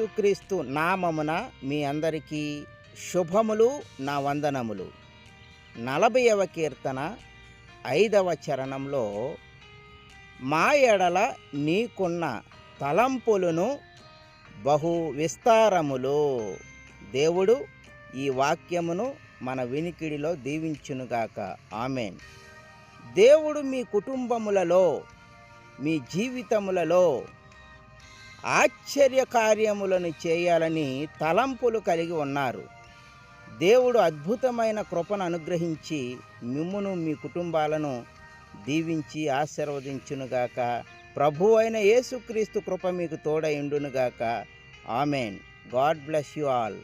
యేసుక్రీస్తు నామమున మీ అందరికీ శుభములు, నా వందనములు. 40వ కీర్తన 5వ చరణంలో, మా ఎడల నీకున్న తలంపులను బహు విస్తారములు. దేవుడు ఈ వాక్యమును మన వినికిడిలో దీవించునుగాక. ఆమేన్. దేవుడు మీ కుటుంబములలో, మీ జీవితములలో ఆశ్చర్య కార్యములను చేయాలని తలంపులు కలిగి ఉన్నారు. దేవుడు అద్భుతమైన కృపను అనుగ్రహించి మిమ్మును, మీ కుటుంబాలను దీవించి ఆశీర్వదించునుగాక. ప్రభువైన యేసుక్రీస్తు కృప మీకు తోడై ఉండునుగాక. Amen. God bless you all.